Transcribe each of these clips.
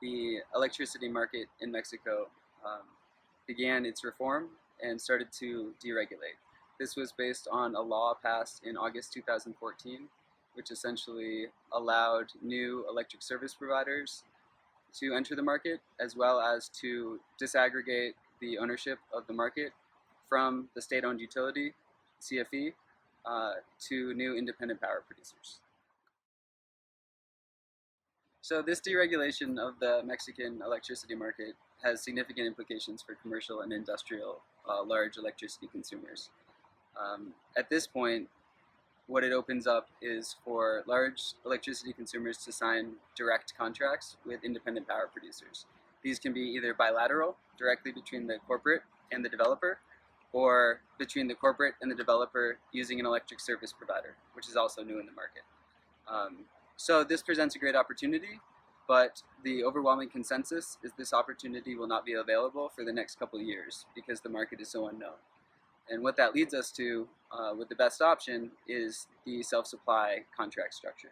the electricity market in Mexico began its reform and started to deregulate. This was based on a law passed in August 2014, which essentially allowed new electric service providers to enter the market, as well as to disaggregate the ownership of the market from the state-owned utility, CFE, to new independent power producers. So this deregulation of the Mexican electricity market has significant implications for commercial and industrial large electricity consumers. At this point, what it opens up is for large electricity consumers to sign direct contracts with independent power producers. These can be either bilateral, directly between the corporate and the developer, or between the corporate and the developer using an electric service provider, which is also new in the market. So this presents a great opportunity, but the overwhelming consensus is this opportunity will not be available for the next couple of years because the market is so unknown. And what that leads us to, with the best option, is the self-supply contract structure.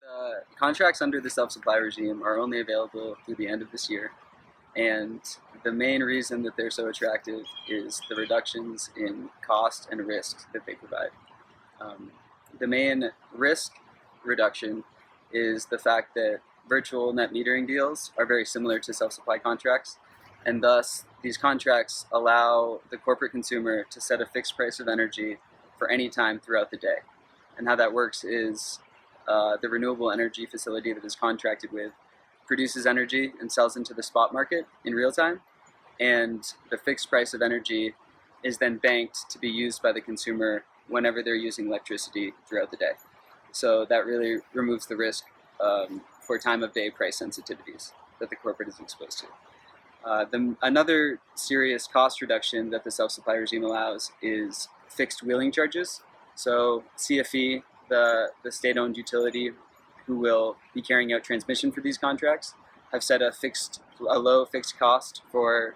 The contracts under the self-supply regime are only available through the end of this year. And the main reason that they're so attractive is the reductions in cost and risk that they provide. The main risk reduction is the fact that virtual net metering deals are very similar to self-supply contracts, and thus these contracts allow the corporate consumer to set a fixed price of energy for any time throughout the day. And how that works is the renewable energy facility that is contracted with produces energy and sells into the spot market in real time, and the fixed price of energy is then banked to be used by the consumer whenever they're using electricity throughout the day. So that really removes the risk for time of day price sensitivities that the corporate is exposed to. Another serious cost reduction that the self-supply regime allows is fixed wheeling charges. So CFE, the state-owned utility who will be carrying out transmission for these contracts, have set a low fixed cost for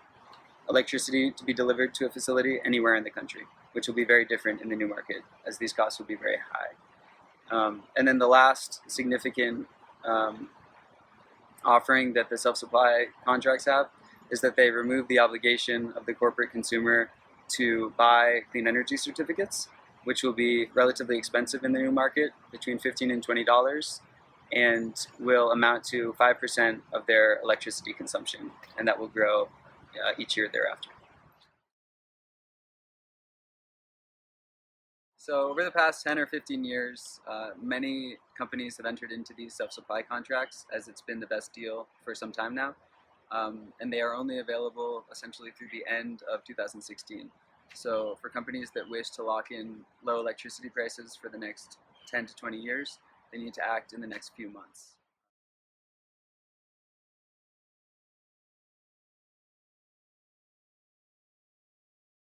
electricity to be delivered to a facility anywhere in the country, which will be very different in the new market, as these costs will be very high. And then the last significant offering that the self-supply contracts have is that they remove the obligation of the corporate consumer to buy clean energy certificates, which will be relatively expensive in the new market, between $15 and $20, and will amount to 5% of their electricity consumption, and that will grow each year thereafter. So over the past 10 or 15 years, many companies have entered into these self-supply contracts, as it's been the best deal for some time now, and they are only available essentially through the end of 2016. So for companies that wish to lock in low electricity prices for the next 10 to 20 years, they need to act in the next few months.